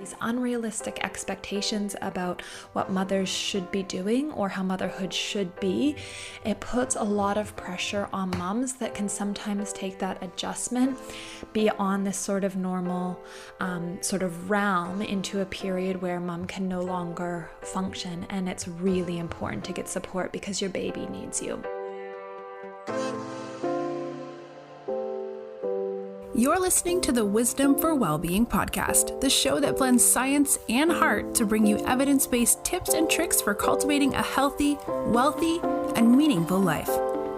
these unrealistic expectations about what mothers should be doing or how motherhood should be, it puts a lot of pressure on moms that can sometimes take that adjustment beyond this sort of normal sort of realm into a period where mom can no longer function. And it's really important to get support because your baby needs you. You're listening to the Wisdom for Wellbeing podcast, the show that blends science and heart to bring you evidence-based tips and tricks for cultivating a healthy, wealthy, and meaningful life.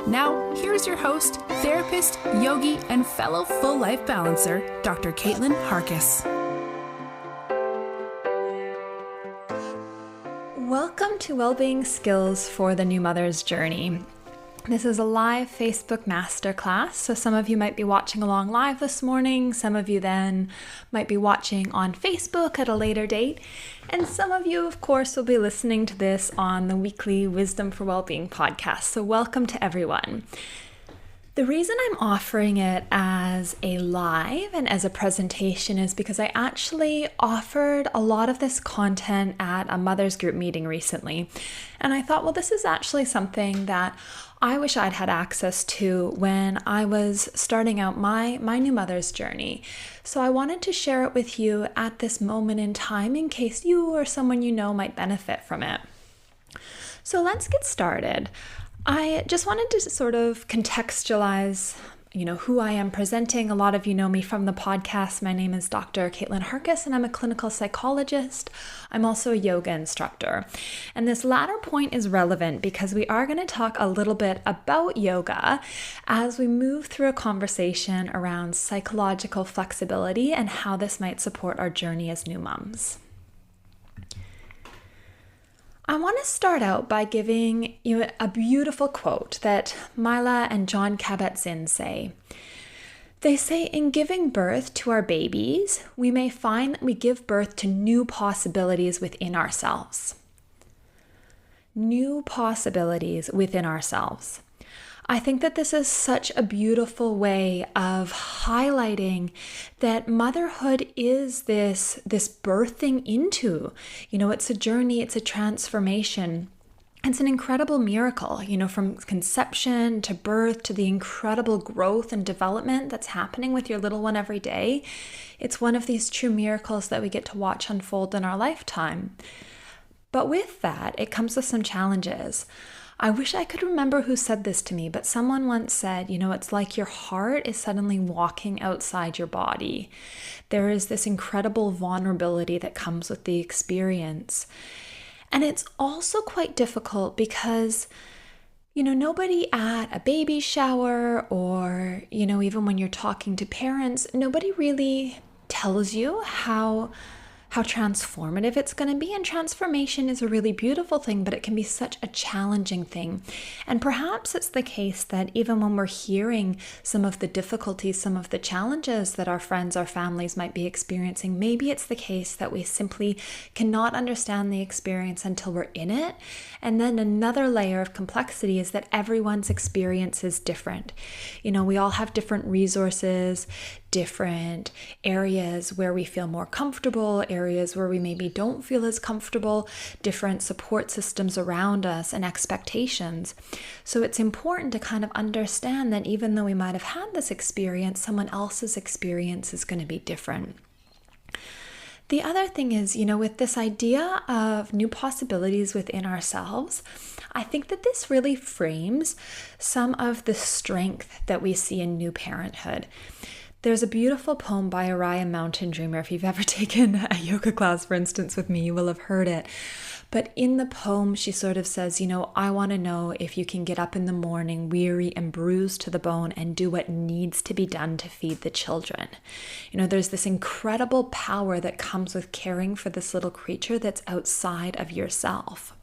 Now, here's your host, therapist, yogi, and fellow full life balancer, Dr. Kaitlin Harkess. Welcome to Wellbeing Skills for the New Mother's Journey. This is a live Facebook masterclass, so some of you might be watching along live this morning, some of you then might be watching on Facebook at a later date, and some of you, of course, will be listening to this on the weekly Wisdom for Wellbeing podcast, so welcome to everyone. The reason I'm offering it as a live and as a presentation is because I actually offered a lot of this content at a mother's group meeting recently. And I thought, well, this is actually something that I wish I'd had access to when I was starting out my new mother's journey. So I wanted to share it with you at this moment in time in case you or someone you know might benefit from it. So let's get started. I just wanted to sort of contextualize, who I am presenting. A lot of you know me from the podcast. My name is Dr. Kaitlin Harkess, and I'm a clinical psychologist. I'm also a yoga instructor. And this latter point is relevant because we are going to talk a little bit about yoga as we move through a conversation around psychological flexibility and how this might support our journey as new moms. I want to start out by giving you a beautiful quote that Mila and John Kabat-Zinn say. They say, in giving birth to our babies, we may find that we give birth to new possibilities within ourselves. New possibilities within ourselves. I think that this is such a beautiful way of highlighting that motherhood is this birthing into, it's a journey, it's a transformation. It's an incredible miracle, from conception to birth to the incredible growth and development that's happening with your little one every day. It's one of these true miracles that we get to watch unfold in our lifetime. But with that, it comes with some challenges. I wish I could remember who said this to me, but someone once said, it's like your heart is suddenly walking outside your body. There is this incredible vulnerability that comes with the experience. And it's also quite difficult because, nobody at a baby shower or, even when you're talking to parents, nobody really tells you how transformative it's going to be. And transformation is a really beautiful thing, but it can be such a challenging thing. And perhaps it's the case that even when we're hearing some of the difficulties, some of the challenges that our friends, our families might be experiencing, maybe it's the case that we simply cannot understand the experience until we're in it. And then another layer of complexity is that everyone's experience is different. We all have different resources, different areas where we feel more comfortable, areas where we maybe don't feel as comfortable, different support systems around us and expectations. So it's important to kind of understand that even though we might have had this experience, someone else's experience is going to be different. The other thing is, with this idea of new possibilities within ourselves, I think that this really frames some of the strength that we see in new parenthood. There's a beautiful poem by Araya Mountain Dreamer. If you've ever taken a yoga class, for instance, with me, you will have heard it. But in the poem, she sort of says, I want to know if you can get up in the morning weary and bruised to the bone and do what needs to be done to feed the children. There's this incredible power that comes with caring for this little creature that's outside of yourself.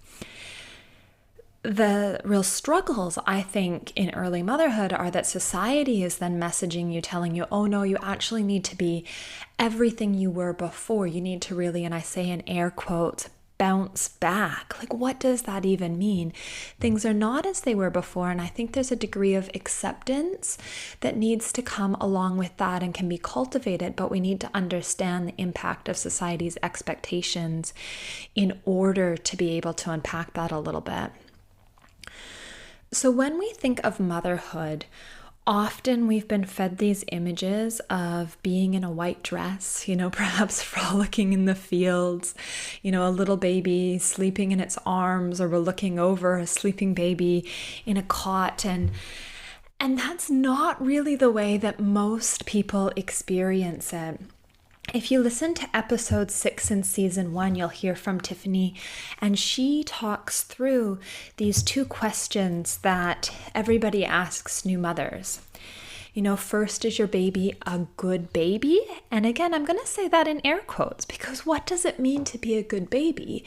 The real struggles, I think, in early motherhood are that society is then messaging you, telling you, oh no, you actually need to be everything you were before. You need to really, and I say in air quotes, bounce back. Like, what does that even mean? Things are not as they were before, and I think there's a degree of acceptance that needs to come along with that and can be cultivated, but we need to understand the impact of society's expectations in order to be able to unpack that a little bit. So when we think of motherhood, often we've been fed these images of being in a white dress, perhaps frolicking in the fields, a little baby sleeping in its arms, or we're looking over a sleeping baby in a cot. And that's not really the way that most people experience it. If you listen to episode 6 in season 1, you'll hear from Tiffany, and she talks through these 2 questions that everybody asks new mothers. First, is your baby a good baby? And again, I'm going to say that in air quotes, because what does it mean to be a good baby?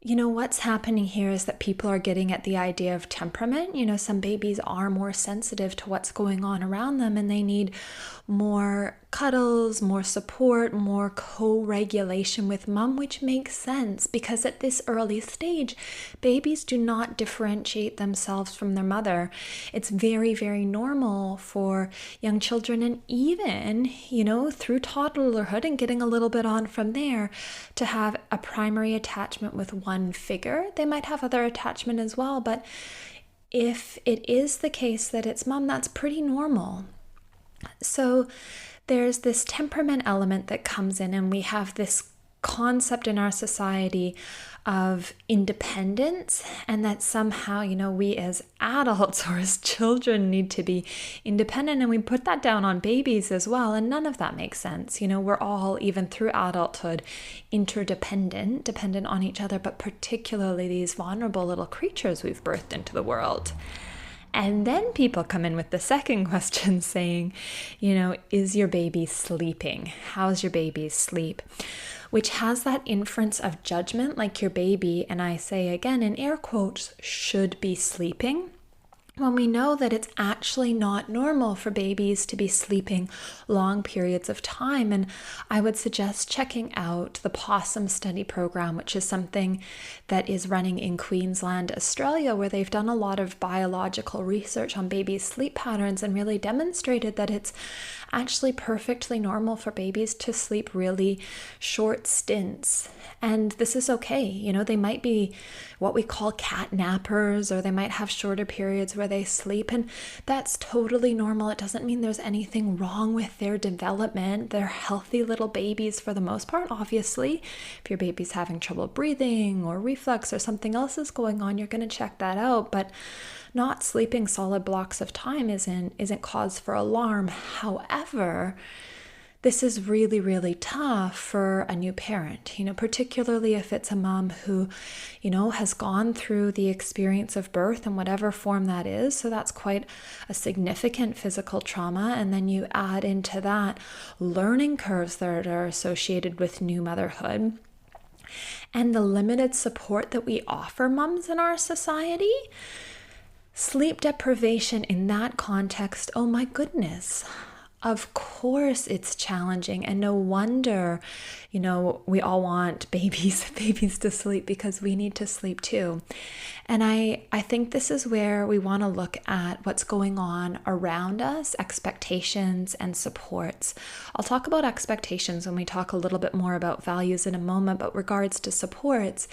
What's happening here is that people are getting at the idea of temperament. Some babies are more sensitive to what's going on around them, and they need more cuddles, more support, more co-regulation with mom, which makes sense because at this early stage, babies do not differentiate themselves from their mother. It's very, very normal for young children, and even, through toddlerhood and getting a little bit on from there, to have a primary attachment with one figure. They might have other attachment as well, but if it is the case that it's mom, that's pretty normal. So there's this temperament element that comes in, and we have this concept in our society of independence, and that somehow, we as adults or as children need to be independent, and we put that down on babies as well, and none of that makes sense. We're all, even through adulthood, interdependent, dependent on each other, but particularly these vulnerable little creatures we've birthed into the world. And then people come in with the second question saying, is your baby sleeping? How's your baby's sleep? Which has that inference of judgment, like your baby, and I say again in air quotes, should be sleeping, when we know that it's actually not normal for babies to be sleeping long periods of time. And I would suggest checking out the Possum Study Program, which is something that is running in Queensland, Australia, where they've done a lot of biological research on babies' sleep patterns and really demonstrated that it's actually perfectly normal for babies to sleep really short stints. And this is okay. They might be what we call cat nappers, or they might have shorter periods where they sleep, and that's totally normal. It doesn't mean there's anything wrong with their development. They're healthy little babies for the most part. Obviously, if your baby's having trouble breathing or reflux or something else is going on, you're going to check that out. But not sleeping solid blocks of time isn't cause for alarm. However, this is really, really tough for a new parent, particularly if it's a mom who, has gone through the experience of birth in whatever form that is. So that's quite a significant physical trauma. And then you add into that learning curves that are associated with new motherhood and the limited support that we offer moms in our society. Sleep deprivation in that context, oh my goodness. Of course it's challenging, and no wonder, we all want babies to sleep because we need to sleep too. And I think this is where we want to look at what's going on around us, expectations and supports. I'll talk about expectations when we talk a little bit more about values in a moment, but regards to supports,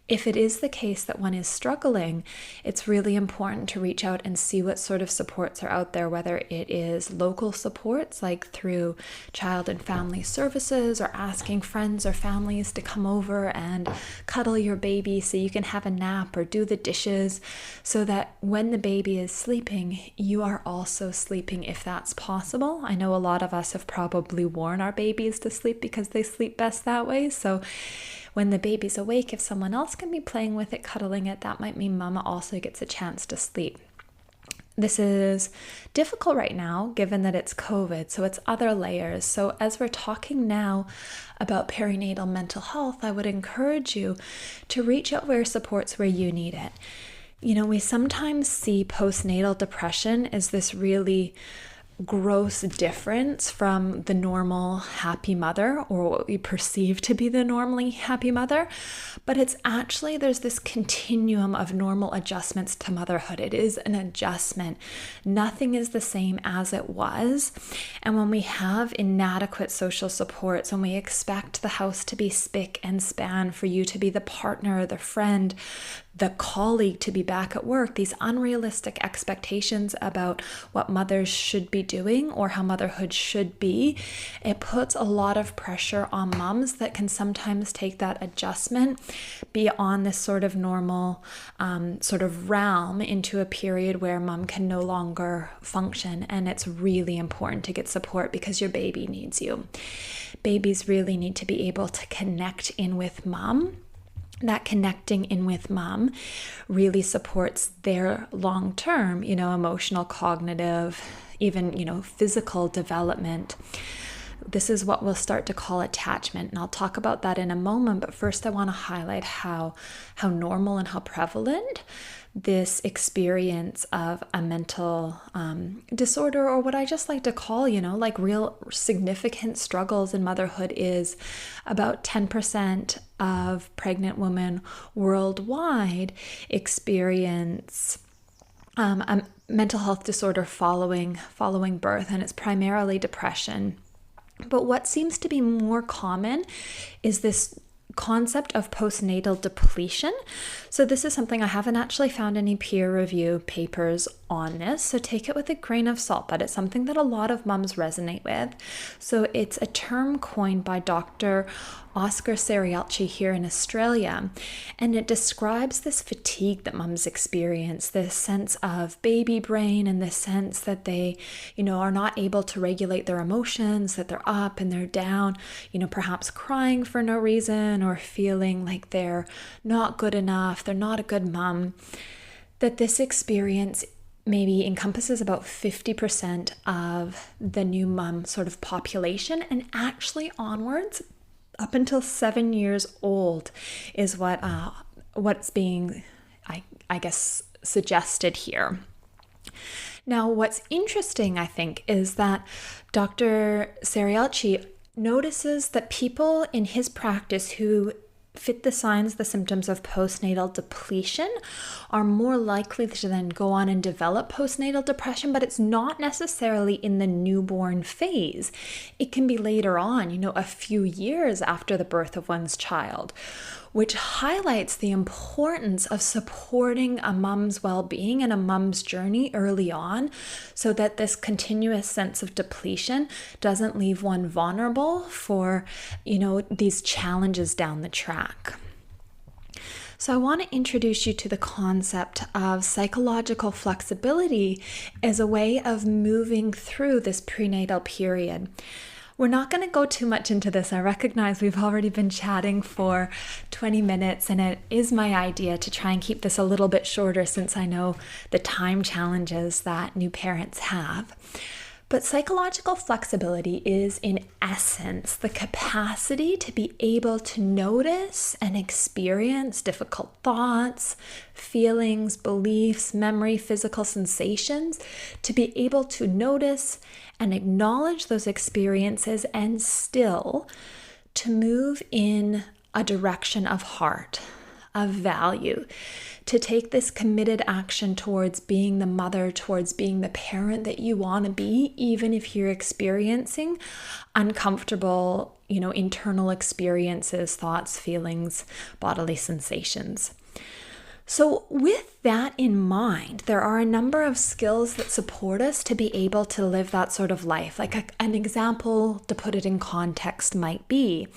if it is the case that one is struggling, it's really important to reach out and see what sort of supports are out there, whether it is local supports like through child and family services, or asking friends or families to come over and cuddle your baby so you can have a nap or do the dishes, so that when the baby is sleeping, you are also sleeping if that's possible. I know a lot of us have probably worn our babies to sleep because they sleep best that way. So when the baby's awake, if someone else can be playing with it, cuddling it, that might mean mama also gets a chance to sleep. This is difficult right now, given that it's COVID, so it's other layers. So as we're talking now about perinatal mental health, I would encourage you to reach out for supports where you need it. We sometimes see postnatal depression as this really gross difference from the normal happy mother, or what we perceive to be the normally happy mother, but it's actually, there's this continuum of normal adjustments to motherhood. It is an adjustment. Nothing is the same as it was. And when we have inadequate social supports, when we expect the house to be spick and span, for you to be the partner, the friend, the colleague to be back at work, these unrealistic expectations about what mothers should be doing or how motherhood should be, it puts a lot of pressure on moms that can sometimes take that adjustment beyond this sort of normal sort of realm into a period where mom can no longer function. And it's really important to get support because your baby needs you. Babies really need to be able to connect in with mom. That connecting in with mom really supports their long-term, emotional, cognitive, even, physical development. This is what we'll start to call attachment. And I'll talk about that in a moment. But first I want to highlight how normal and how prevalent this experience of a mental disorder, or what I just like to call, like real significant struggles in motherhood is. About 10% of pregnant women worldwide experience a mental health disorder following birth, and it's primarily depression. But what seems to be more common is this concept of postnatal depletion. So this is something I haven't actually found any peer review papers on this, so take it with a grain of salt, but it's something that a lot of mums resonate with. So it's a term coined by Dr. Oscar Serialci here in Australia, and it describes this fatigue that mums experience, this sense of baby brain, and this sense that they, are not able to regulate their emotions, that they're up and they're down, perhaps crying for no reason or feeling like they're not good enough, they're not a good mum. That this experience maybe encompasses about 50% of the new mum sort of population, and actually onwards up until 7 years old is what's being, I guess, suggested here. Now, what's interesting, I think, is that Dr. Serialci notices that people in his practice who fit the signs, the symptoms of postnatal depletion are more likely to then go on and develop postnatal depression, but it's not necessarily in the newborn phase. It can be later on, a few years after the birth of one's child, which highlights the importance of supporting a mom's well-being and a mom's journey early on, so that this continuous sense of depletion doesn't leave one vulnerable for, these challenges down the track. So I want to introduce you to the concept of psychological flexibility as a way of moving through this prenatal period. We're not going to go too much into this. I recognize we've already been chatting for 20 minutes, and it is my idea to try and keep this a little bit shorter since I know the time challenges that new parents have. But psychological flexibility is, in essence, the capacity to be able to notice and experience difficult thoughts, feelings, beliefs, memory, physical sensations, to be able to notice and acknowledge those experiences, and still to move in a direction of heart, of value, to take this committed action towards being the mother, towards being the parent that you want to be, even if you're experiencing uncomfortable, internal experiences, thoughts, feelings, bodily sensations. So with that in mind, there are a number of skills that support us to be able to live that sort of life. Like an example, to put it in context, might be,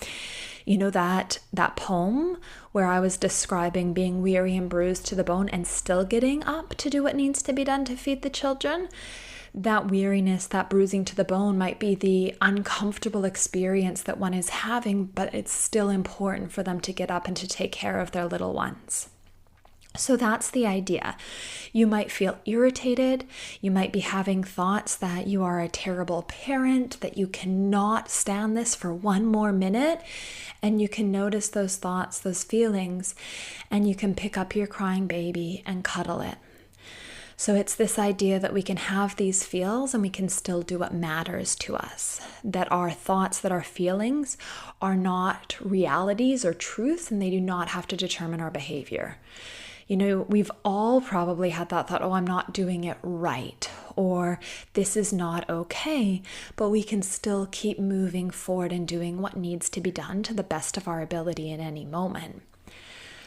that poem where I was describing being weary and bruised to the bone and still getting up to do what needs to be done to feed the children. That weariness, that bruising to the bone might be the uncomfortable experience that one is having, but it's still important for them to get up and to take care of their little ones. So that's the idea. You might feel irritated. You might be having thoughts that you are a terrible parent, that you cannot stand this for one more minute. And you can notice those thoughts, those feelings, and you can pick up your crying baby and cuddle it. So it's this idea that we can have these feels and we can still do what matters to us, that our thoughts, that our feelings are not realities or truths, and they do not have to determine our behavior. You know, we've all probably had that thought, oh, I'm not doing it right, or this is not okay, but we can still keep moving forward and doing what needs to be done to the best of our ability in any moment.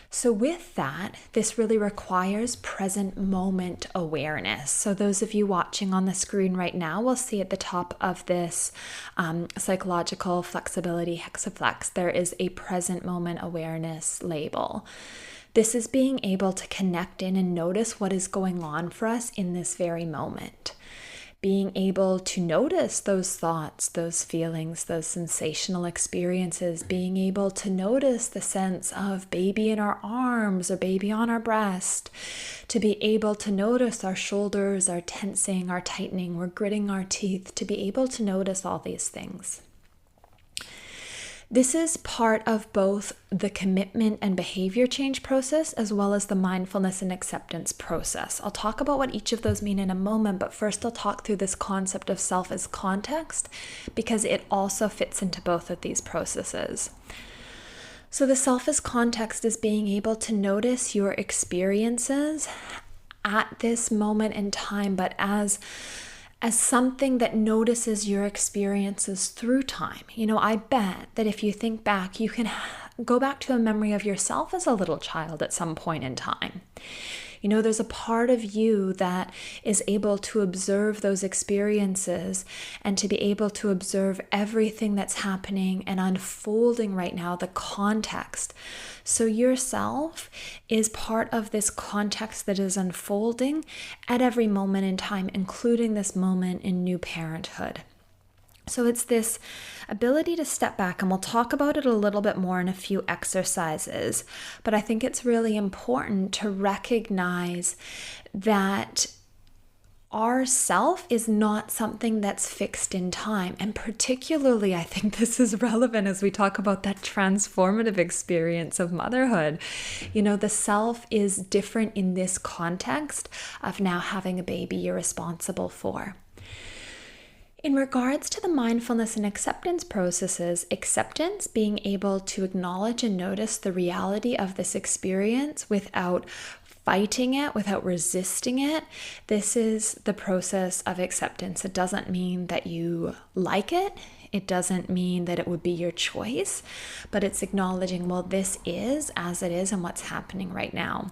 So with that, this really requires present moment awareness. So those of you watching on the screen right now will see at the top of this psychological flexibility hexaflex, there is a present moment awareness label. This is being able to connect in and notice what is going on for us in this very moment. Being able to notice those thoughts, those feelings, those sensational experiences, being able to notice the sense of baby in our arms or baby on our breast, to be able to notice our shoulders are tensing, are tightening, we're gritting our teeth, to be able to notice all these things. This is part of both the commitment and behavior change process as well as the mindfulness and acceptance process. I'll talk about what each of those mean in a moment, but first I'll talk through this concept of self as context because it also fits into both of these processes. So the self as context is being able to notice your experiences at this moment in time, but as something that notices your experiences through time. You know, I bet that if you think back, you can go back to a memory of yourself as a little child at some point in time. You know, there's a part of you that is able to observe those experiences and to be able to observe everything that's happening and unfolding right now, the context. So yourself is part of this context that is unfolding at every moment in time, including this moment in new parenthood. So it's this ability to step back, and we'll talk about it a little bit more in a few exercises, but I think it's really important to recognize that our self is not something that's fixed in time. And particularly, I think this is relevant as we talk about that transformative experience of motherhood. You know, the self is different in this context of now having a baby you're responsible for. In regards to the mindfulness and acceptance processes, acceptance, being able to acknowledge and notice the reality of this experience without fighting it, without resisting it, this is the process of acceptance. It doesn't mean that you like it. It doesn't mean that it would be your choice, but it's acknowledging, well, this is as it is and what's happening right now.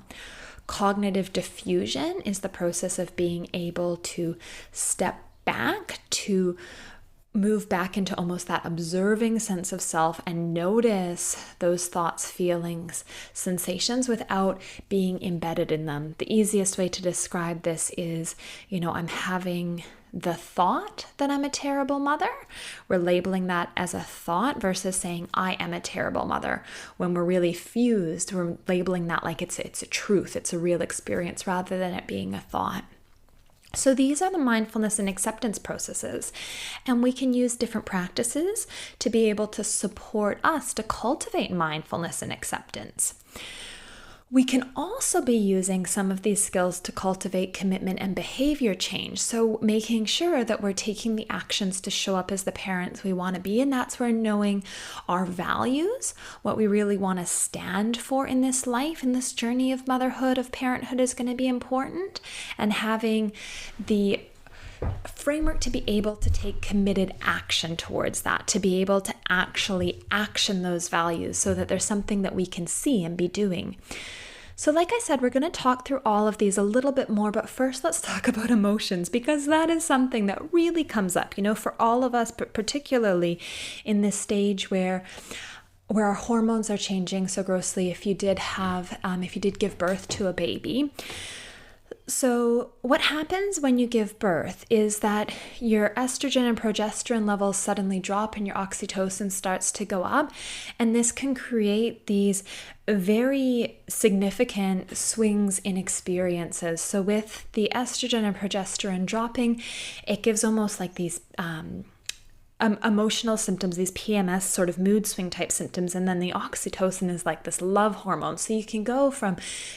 Cognitive diffusion is the process of being able to step back, to move back into almost that observing sense of self and notice those thoughts, feelings, sensations without being embedded in them. The easiest way to describe this is, you know, I'm having the thought that I'm a terrible mother. We're labeling that as a thought versus saying I am a terrible mother. When we're really fused, we're labeling that like it's a truth, it's a real experience rather than it being a thought. So these are the mindfulness and acceptance processes, and we can use different practices to be able to support us to cultivate mindfulness and acceptance. We can also be using some of these skills to cultivate commitment and behavior change. So making sure that we're taking the actions to show up as the parents we want to be. And that's where knowing our values, what we really want to stand for in this life, in this journey of motherhood, of parenthood is going to be important. And having the framework to be able to take committed action towards that, to be able to actually action those values so that there's something that we can see and be doing. So like I said, we're going to talk through all of these a little bit more, but first let's talk about emotions, because that is something that really comes up, you know, for all of us, but particularly in this stage where our hormones are changing so grossly if you did give birth to a baby. So what happens when you give birth is that your estrogen and progesterone levels suddenly drop and your oxytocin starts to go up. And this can create these very significant swings in experiences. So with the estrogen and progesterone dropping, it gives almost like these emotional symptoms, these PMS sort of mood swing type symptoms, and then the oxytocin is like this love hormone. So you can go from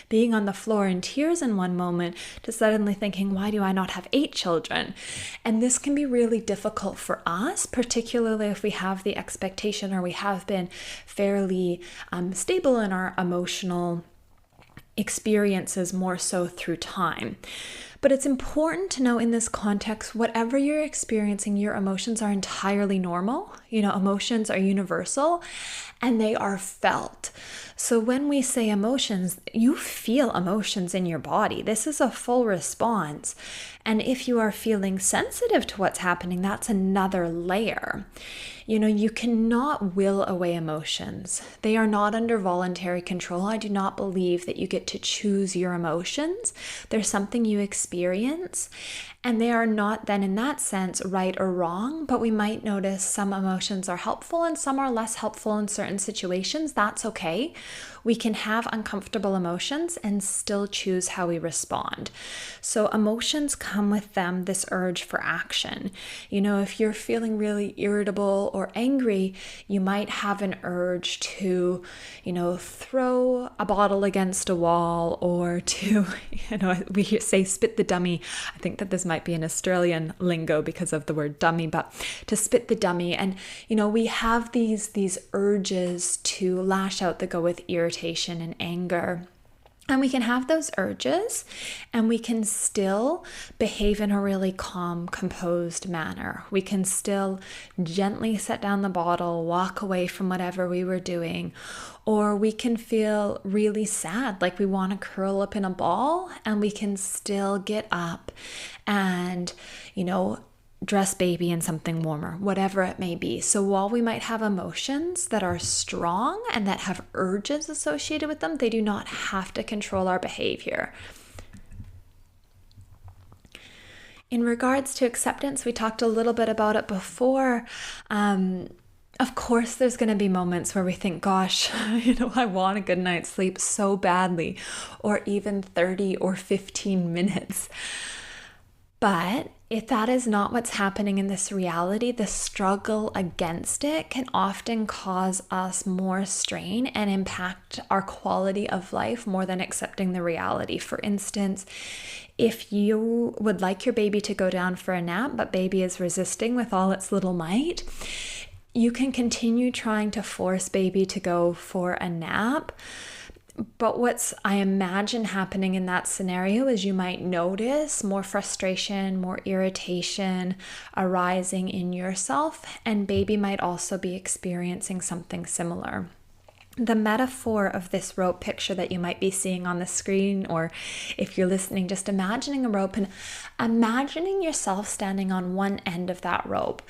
being on the floor in tears in one moment to suddenly thinking, why do I not have 8 children? And this can be really difficult for us, particularly if we have the expectation or we have been fairly stable in our emotional experiences more so through time. But it's important to know in this context, whatever you're experiencing, your emotions are entirely normal. Emotions are universal and they are felt. So when we say emotions, you feel emotions in your body. This is a full response. And if you are feeling sensitive to what's happening, that's another layer. You cannot will away emotions. They are not under voluntary control. I do not believe that you get to choose your emotions. There's something you experience, and they are not then in that sense right or wrong, but we might notice some emotions are helpful and some are less helpful in certain situations. That's okay. We can have uncomfortable emotions and still choose how we respond. So emotions come with them this urge for action. If you're feeling really irritable or angry, you might have an urge to, throw a bottle against a wall, or to, we say spit the dummy. I think that this might be an Australian lingo because of the word dummy, but to spit the dummy. And, we have these urges to lash out that go with irritation and anger. And we can have those urges and we can still behave in a really calm, composed manner. We can still gently set down the bottle, walk away from whatever we were doing, or we can feel really sad, like we want to curl up in a ball, and we can still get up and, dress baby in something warmer, whatever it may be. So while we might have emotions that are strong and that have urges associated with them, they do not have to control our behavior. In regards to acceptance, we talked a little bit about it before. Of course, there's going to be moments where we think, gosh, I want a good night's sleep so badly, or even 30 or 15 minutes. But if that is not what's happening in this reality, the struggle against it can often cause us more strain and impact our quality of life more than accepting the reality. For instance, if you would like your baby to go down for a nap, but baby is resisting with all its little might, you can continue trying to force baby to go for a nap. But what's I imagine happening in that scenario is you might notice more frustration, more irritation arising in yourself, and baby might also be experiencing something similar. The metaphor of this rope picture that you might be seeing on the screen, or if you're listening, just imagining a rope and imagining yourself standing on one end of that rope,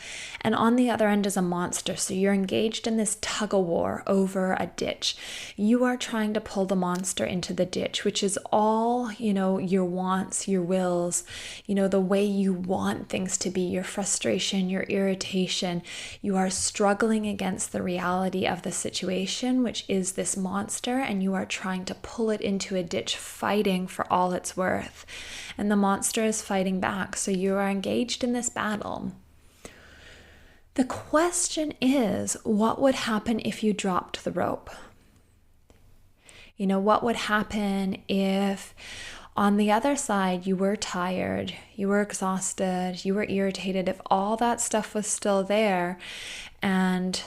and on the other end is a monster. So you're engaged in this tug of war over a ditch. You are trying to pull the monster into the ditch, which is all, your wants, your wills, the way you want things to be, your frustration, your irritation. You are struggling against the reality of the situation, which is this monster, and you are trying to pull it into a ditch, fighting for all it's worth. And the monster is fighting back, so you are engaged in this battle. The question is, what would happen if you dropped the rope? What would happen if on the other side you were tired, you were exhausted, you were irritated, if all that stuff was still there and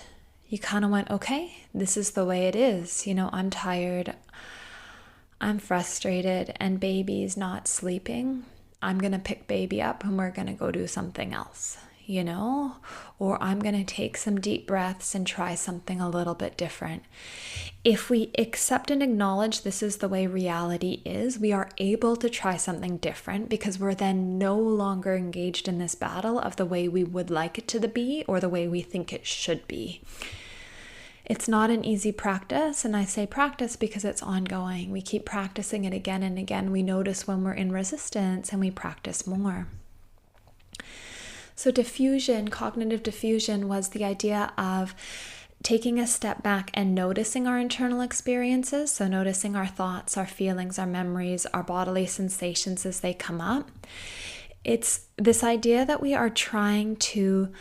you kind of went, okay, this is the way it is. I'm tired, I'm frustrated, and baby's not sleeping. I'm going to pick baby up and we're going to go do something else, or I'm going to take some deep breaths and try something a little bit different. If we accept and acknowledge this is the way reality is, we are able to try something different because we're then no longer engaged in this battle of the way we would like it to be or the way we think it should be. It's not an easy practice, and I say practice because it's ongoing. We keep practicing it again and again. We notice when we're in resistance and we practice more. So diffusion, cognitive diffusion, was the idea of taking a step back and noticing our internal experiences. So noticing our thoughts, our feelings, our memories, our bodily sensations as they come up. It's this idea that we are trying to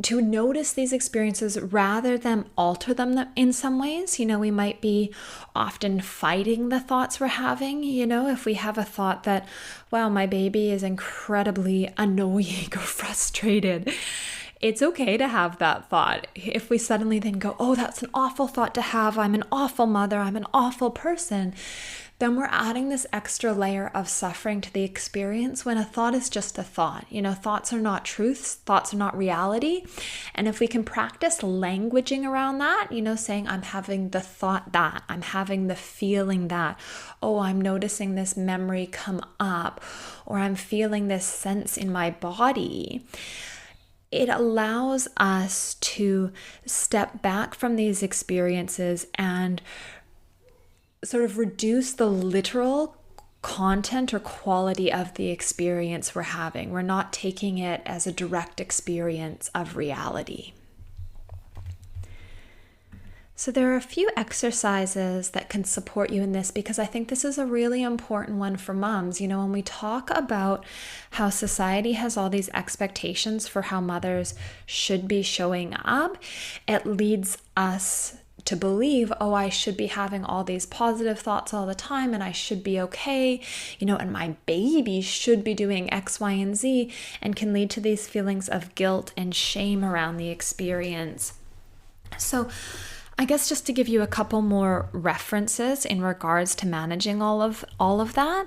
to notice these experiences rather than alter them in some ways. We might be often fighting the thoughts we're having. If we have a thought that, wow, my baby is incredibly annoying or frustrated, it's okay to have that thought. If we suddenly then go, oh, that's an awful thought to have, I'm an awful mother, I'm an awful person, then we're adding this extra layer of suffering to the experience when a thought is just a thought. Thoughts are not truths, thoughts are not reality. And if we can practice languaging around that, saying, I'm having the thought that, I'm having the feeling that, oh, I'm noticing this memory come up, or I'm feeling this sense in my body, it allows us to step back from these experiences and sort of reduce the literal content or quality of the experience we're having. We're not taking it as a direct experience of reality. So there are a few exercises that can support you in this, because I think this is a really important one for moms. When we talk about how society has all these expectations for how mothers should be showing up, it leads us to believe, oh, I should be having all these positive thoughts all the time, and I should be okay, and my baby should be doing X, Y, and Z, and can lead to these feelings of guilt and shame around the experience. So I guess just to give you a couple more references in regards to managing all of that,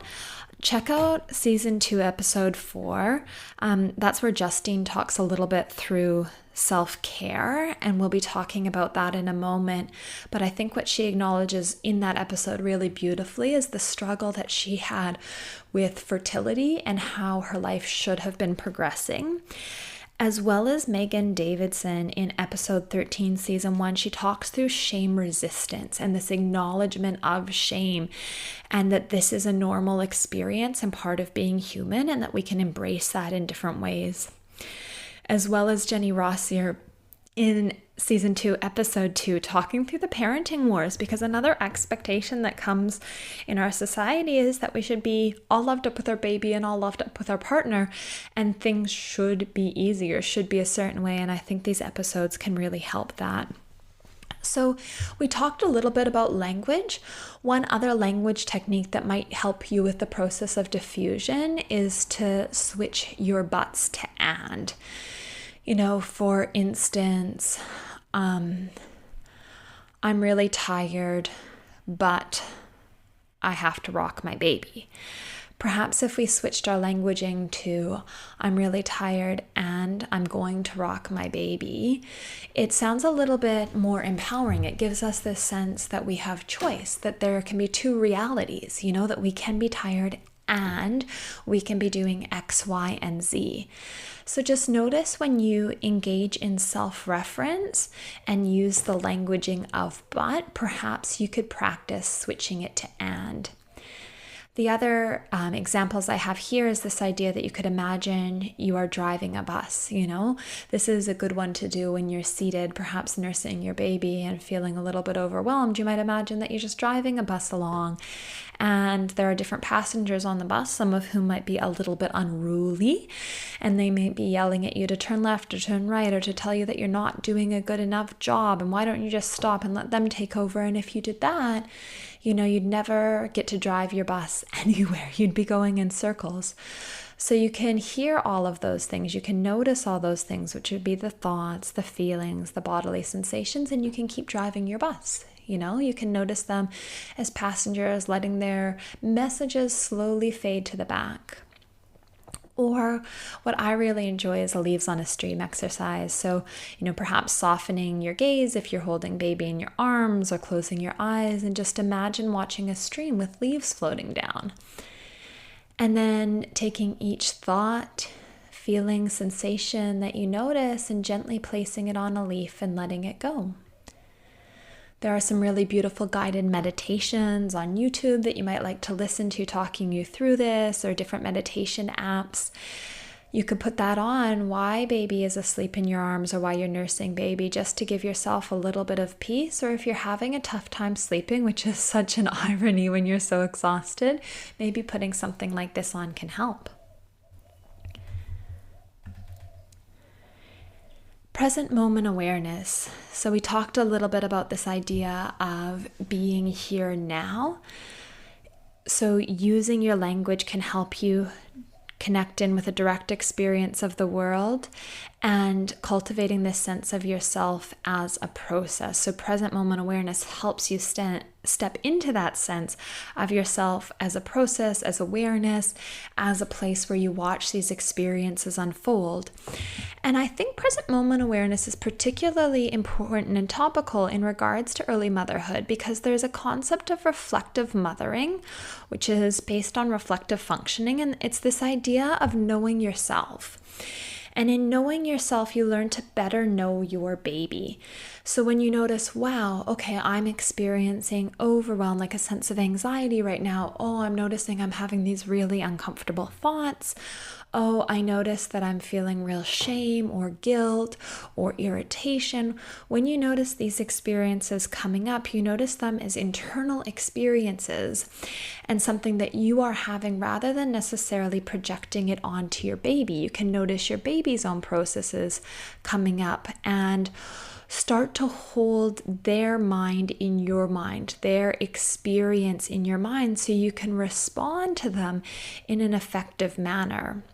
check out season 2, episode 4. That's where Justine talks a little bit through self-care, and we'll be talking about that in a moment. But I think what she acknowledges in that episode really beautifully is the struggle that she had with fertility and how her life should have been progressing. As well as Megan Davidson in episode 13, season 1, she talks through shame resistance and this acknowledgement of shame, and that this is a normal experience and part of being human, and that we can embrace that in different ways. As well as Jenny Rossier in season 2, episode 2, talking through the parenting wars, because another expectation that comes in our society is that we should be all loved up with our baby and all loved up with our partner, and things should be easier, should be a certain way. And I think these episodes can really help that. So we talked a little bit about language. One other language technique that might help you with the process of diffusion is to switch your buts to and. For instance, I'm really tired, but I have to rock my baby. Perhaps if we switched our languaging to, I'm really tired and I'm going to rock my baby, it sounds a little bit more empowering. It gives us this sense that we have choice, that there can be two realities, that we can be tired and we can be doing X, Y, and Z. So just notice when you engage in self-reference and use the languaging of but, perhaps you could practice switching it to and. The other examples I have here is this idea that you could imagine you are driving a bus. This is a good one to do when you're seated, perhaps nursing your baby and feeling a little bit overwhelmed. You might imagine that you're just driving a bus along, and there are different passengers on the bus, some of whom might be a little bit unruly, and they may be yelling at you to turn left or turn right, or to tell you that you're not doing a good enough job, and why don't you just stop and let them take over? And if you did that, you'd never get to drive your bus anywhere. You'd be going in circles. So you can hear all of those things. You can notice all those things, which would be the thoughts, the feelings, the bodily sensations, and you can keep driving your bus. You can notice them as passengers, letting their messages slowly fade to the back. Or what I really enjoy is a leaves on a stream exercise. So, perhaps softening your gaze if you're holding baby in your arms, or closing your eyes and just imagine watching a stream with leaves floating down. And then taking each thought, feeling, sensation that you notice and gently placing it on a leaf and letting it go. There are some really beautiful guided meditations on YouTube that you might like to listen to talking you through this, or different meditation apps. You could put that on while baby is asleep in your arms, or while you're nursing baby, just to give yourself a little bit of peace. Or if you're having a tough time sleeping, which is such an irony when you're so exhausted, maybe putting something like this on can help. Present moment awareness. So we talked a little bit about this idea of being here now. So using your language can help you connect in with a direct experience of the world and cultivating this sense of yourself as a process. So present moment awareness helps you step into that sense of yourself as a process, as awareness, as a place where you watch these experiences unfold. And I think present moment awareness is particularly important and topical in regards to early motherhood because there's a concept of reflective mothering, which is based on reflective functioning. And it's this idea of knowing yourself. And in knowing yourself, you learn to better know your baby. So when you notice, wow, okay, I'm experiencing overwhelm, like a sense of anxiety right now. Oh, I'm noticing I'm having these really uncomfortable thoughts. Oh, I notice that I'm feeling real shame or guilt or irritation. When you notice these experiences coming up, you notice them as internal experiences and something that you are having rather than necessarily projecting it onto your baby. You can notice your baby's own processes coming up and start to hold their mind in your mind, their experience in your mind, so you can respond to them in an effective manner.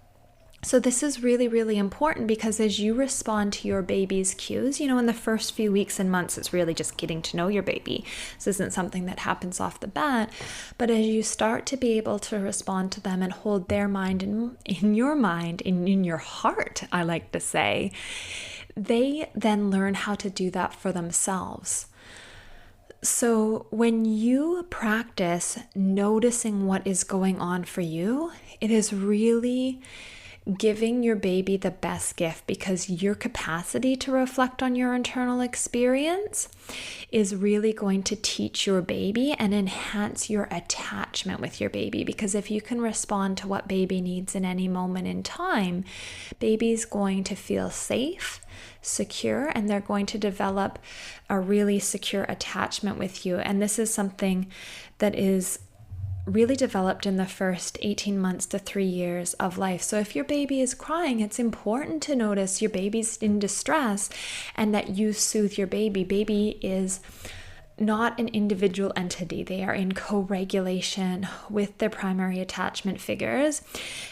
So this is really, really important because as you respond to your baby's cues, in the first few weeks and months, it's really just getting to know your baby. This isn't something that happens off the bat, but as you start to be able to respond to them and hold their mind in your mind, in your heart, I like to say, they then learn how to do that for themselves. So when you practice noticing what is going on for you, it is really giving your baby the best gift because your capacity to reflect on your internal experience is really going to teach your baby and enhance your attachment with your baby. Because if you can respond to what baby needs in any moment in time, baby's going to feel safe, secure, and they're going to develop a really secure attachment with you. And this is something that is really developed in the first 18 months to 3 years of life. So if your baby is crying, it's important to notice your baby's in distress and that you soothe your baby. Baby is not an individual entity. They are in co-regulation with their primary attachment figures.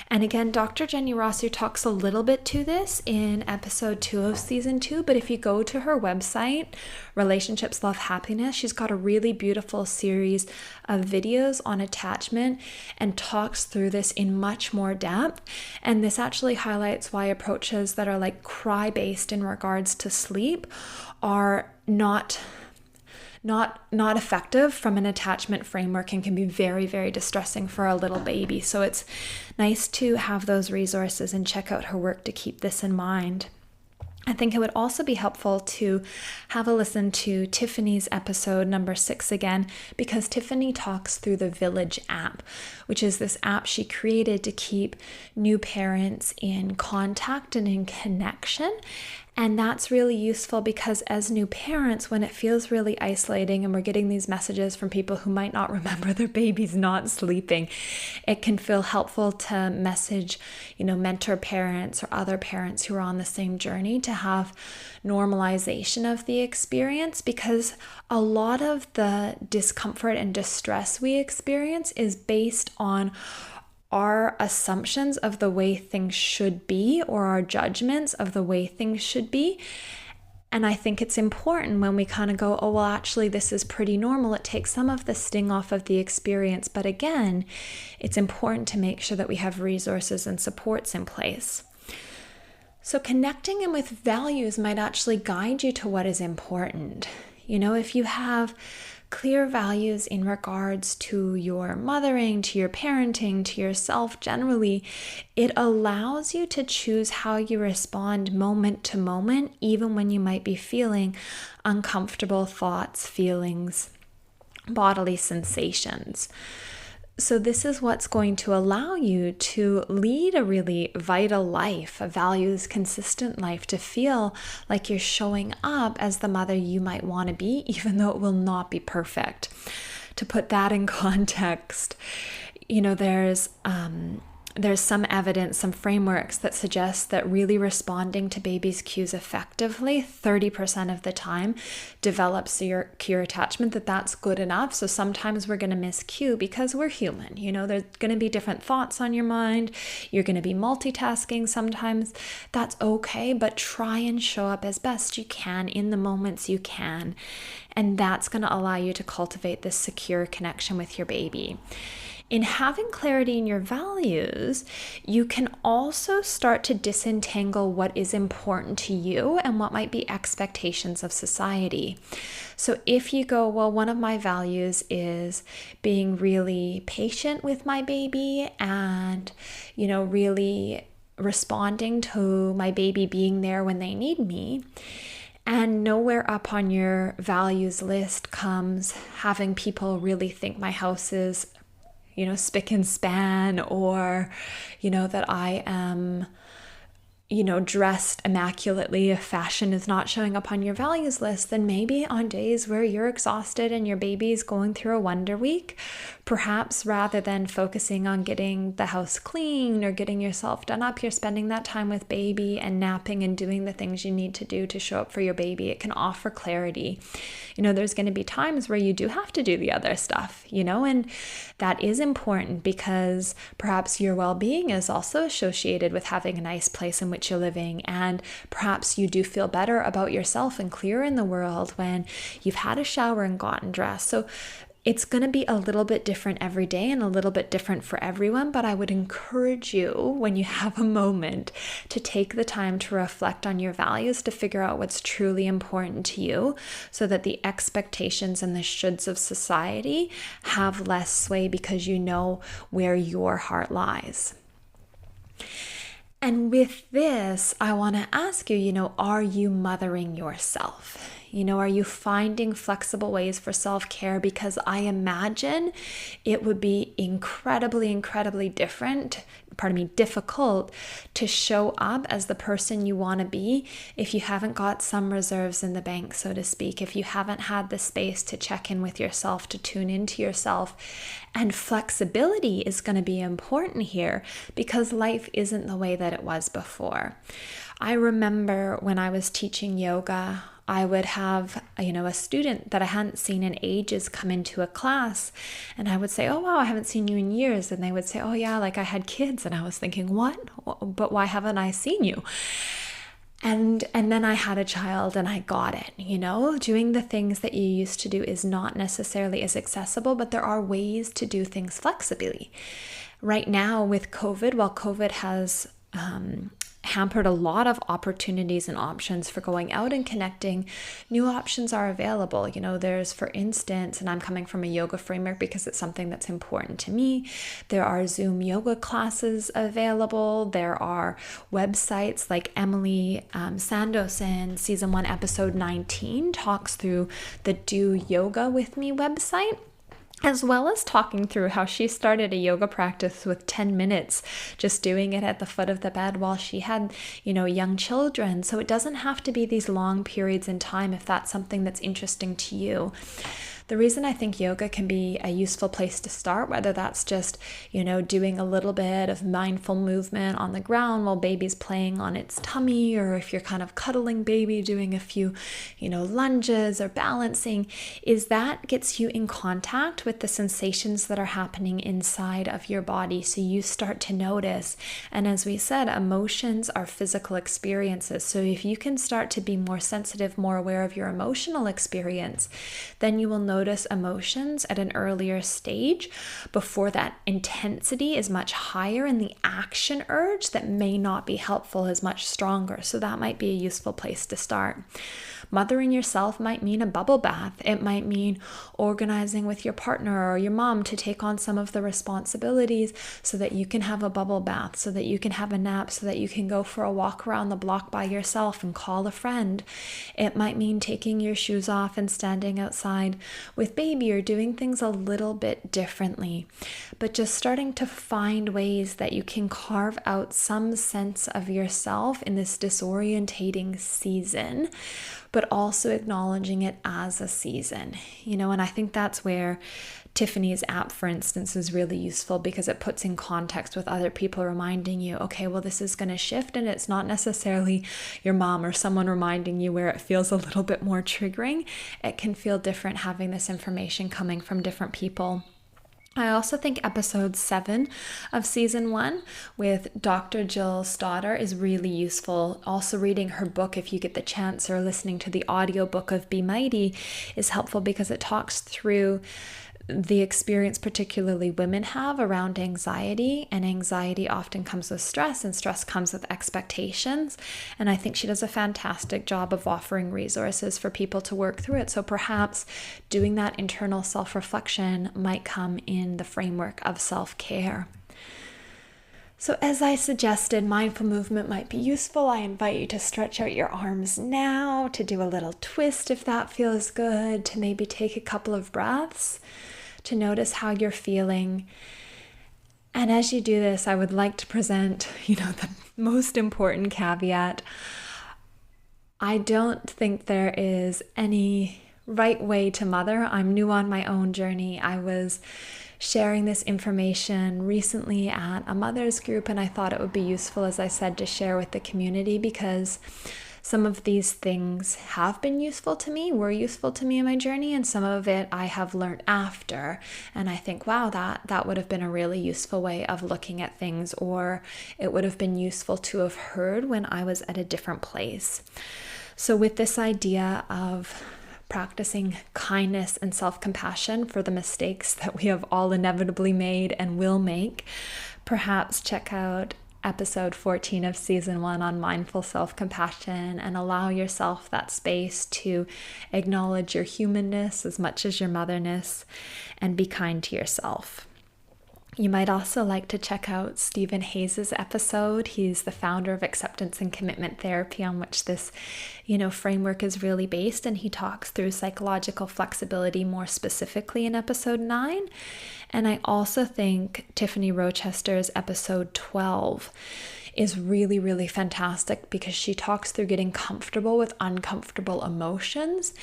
And again, Dr. Jenny Rosser talks a little bit to this in episode 2 of season 2, but if you go to her website, Relationships, Love, Happiness, she's got a really beautiful series of videos on attachment and talks through this in much more depth. And this actually highlights why approaches that are like cry-based in regards to sleep are not effective from an attachment framework and can be very, very distressing for a little baby. So it's nice to have those resources and check out her work to keep this in mind. I think it would also be helpful to have a listen to Tiffany's episode number 6 again, because Tiffany talks through the Village app, which is this app she created to keep new parents in contact and in connection. And that's really useful because as new parents, when it feels really isolating and we're getting these messages from people who might not remember their baby's not sleeping, it can feel helpful to message, mentor parents or other parents who are on the same journey to have normalization of the experience, because a lot of the discomfort and distress we experience is based on our assumptions of the way things should be or our judgments of the way things should be. And I think it's important when we kind of go, oh, well, actually, this is pretty normal. It takes some of the sting off of the experience. But again, it's important to make sure that we have resources and supports in place. So connecting in with values might actually guide you to what is important. If you have clear values in regards to your mothering, to your parenting, to yourself generally, it allows you to choose how you respond moment to moment, even when you might be feeling uncomfortable thoughts, feelings, bodily sensations. So this is what's going to allow you to lead a really vital life, a values consistent life, to feel like you're showing up as the mother you might want to be, even though it will not be perfect. To put that in context, there's There's some evidence, some frameworks that suggest that really responding to baby's cues effectively, 30% of the time, develops secure attachment, that's good enough. So sometimes we're going to miss cue because we're human. There's going to be different thoughts on your mind. You're going to be multitasking sometimes. That's okay, but try and show up as best you can in the moments you can. And that's going to allow you to cultivate this secure connection with your baby. In having clarity in your values, you can also start to disentangle what is important to you and what might be expectations of society. So if you go, well, one of my values is being really patient with my baby and, really responding to my baby being there when they need me. And nowhere up on your values list comes having people really think my house is spick and span, or, that I am, dressed immaculately. If fashion is not showing up on your values list, then maybe on days where you're exhausted and your baby's going through a wonder week, perhaps rather than focusing on getting the house clean or getting yourself done up, you're spending that time with baby and napping and doing the things you need to do to show up for your baby. It can offer clarity. There's going to be times where you do have to do the other stuff, and that is important because perhaps your well-being is also associated with having a nice place in which you're living, and perhaps you do feel better about yourself and clearer in the world when you've had a shower and gotten dressed. So it's going to be a little bit different every day and a little bit different for everyone, but I would encourage you, when you have a moment, to take the time to reflect on your values, to figure out what's truly important to you, so that the expectations and the shoulds of society have less sway because you know where your heart lies. And with this, I want to ask you, are you mothering yourself? Are you finding flexible ways for self-care? Because I imagine it would be incredibly difficult to show up as the person you want to be if you haven't got some reserves in the bank, so to speak, if you haven't had the space to check in with yourself, to tune into yourself. And flexibility is going to be important here because life isn't the way that it was before. I remember when I was teaching yoga, I would have, a student that I hadn't seen in ages come into a class, and I would say, oh, wow, I haven't seen you in years. And they would say, oh, yeah, like I had kids. And I was thinking, what? But why haven't I seen you? And then I had a child and I got it, doing the things that you used to do is not necessarily as accessible, but there are ways to do things flexibly. Right now with COVID, while COVID has hampered a lot of opportunities and options for going out and connecting, new options are available. There's, for instance, and I'm coming from a yoga framework because it's something that's important to me, there are Zoom yoga classes available. There are websites like Emily Sanderson, season 1, episode 19, talks through the Do Yoga With Me website, as well as talking through how she started a yoga practice with 10 minutes, just doing it at the foot of the bed while she had, young children. So it doesn't have to be these long periods in time if that's something that's interesting to you. The reason I think yoga can be a useful place to start, whether that's just, doing a little bit of mindful movement on the ground while baby's playing on its tummy, or if you're kind of cuddling baby, doing a few, lunges or balancing, is that gets you in contact with the sensations that are happening inside of your body. So you start to notice. And as we said, emotions are physical experiences. So if you can start to be more sensitive, more aware of your emotional experience, then you will notice emotions at an earlier stage before that intensity is much higher and the action urge that may not be helpful is much stronger. So that might be a useful place to start. Mothering yourself might mean a bubble bath. It might mean organizing with your partner or your mom to take on some of the responsibilities so that you can have a bubble bath, so that you can have a nap, so that you can go for a walk around the block by yourself and call a friend. It might mean taking your shoes off and standing outside with baby, or doing things a little bit differently. But just starting to find ways that you can carve out some sense of yourself in this disorientating season, but also acknowledging it as a season, and I think that's where Tiffany's app, for instance, is really useful because it puts in context with other people reminding you, okay, well, this is going to shift, and it's not necessarily your mom or someone reminding you where it feels a little bit more triggering. It can feel different having this information coming from different people. I also think episode 7 of season 1 with Dr. Jill Stoddard is really useful. Also reading her book if you get the chance, or listening to the audiobook of Be Mighty is helpful because it talks through the experience particularly women have around anxiety, and anxiety often comes with stress, and stress comes with expectations. And I think she does a fantastic job of offering resources for people to work through it. So perhaps doing that internal self-reflection might come in the framework of self-care. So as I suggested, mindful movement might be useful. I invite you to stretch out your arms now, to do a little twist if that feels good, to maybe take a couple of breaths, to notice how you're feeling. And as you do this, I would like to present, the most important caveat. I don't think there is any right way to mother. I'm new on my own journey. I was sharing this information recently at a mother's group, and I thought it would be useful, as I said, to share with the community, because some of these things have been useful to me, were useful to me in my journey, and some of it I have learned after. And I think, wow, that would have been a really useful way of looking at things, or it would have been useful to have heard when I was at a different place. So with this idea of practicing kindness and self-compassion for the mistakes that we have all inevitably made and will make, perhaps check out episode 14 of season 1 on mindful self-compassion, and allow yourself that space to acknowledge your humanness as much as your motherness, and be kind to yourself. You might also like to check out Stephen Hayes' episode. He's the founder of Acceptance and Commitment Therapy, on which this, framework is really based, and he talks through psychological flexibility more specifically in episode 9. And I also think Tiffany Rochester's episode 12 is really, really fantastic, because she talks through getting comfortable with uncomfortable emotions.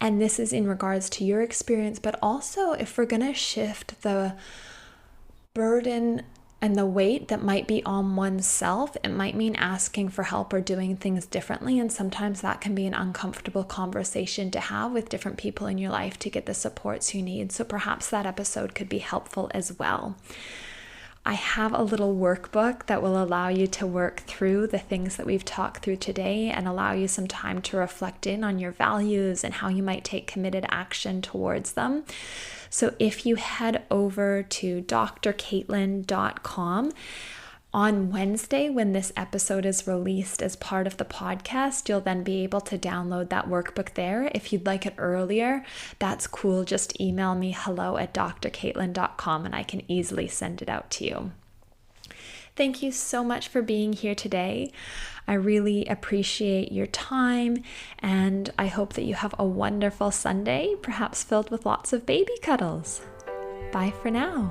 And this is in regards to your experience, but also if we're going to shift the burden and the weight that might be on oneself, it might mean asking for help or doing things differently. And sometimes that can be an uncomfortable conversation to have with different people in your life to get the supports you need. So perhaps that episode could be helpful as well. I have a little workbook that will allow you to work through the things that we've talked through today, and allow you some time to reflect in on your values and how you might take committed action towards them. So if you head over to drkaitlin.com, on Wednesday, when this episode is released as part of the podcast, you'll then be able to download that workbook there. If you'd like it earlier, that's cool. Just email me hello@drkaitlin.com and I can easily send it out to you. Thank you so much for being here today. I really appreciate your time, and I hope that you have a wonderful Sunday, perhaps filled with lots of baby cuddles. Bye for now.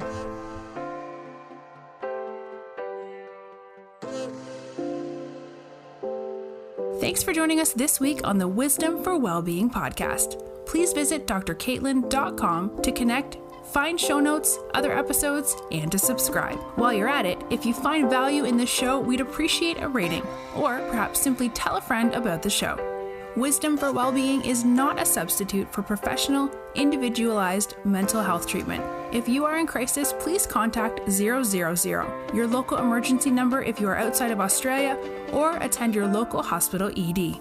Thanks for joining us this week on the Wisdom for Wellbeing podcast. Please visit drkaitlin.com to connect, find show notes, other episodes, and to subscribe. While you're at it, if you find value in this show, we'd appreciate a rating, or perhaps simply tell a friend about the show. Wisdom for Wellbeing is not a substitute for professional, individualized mental health treatment. If you are in crisis, please contact 000, your local emergency number if you are outside of Australia, or attend your local hospital ED.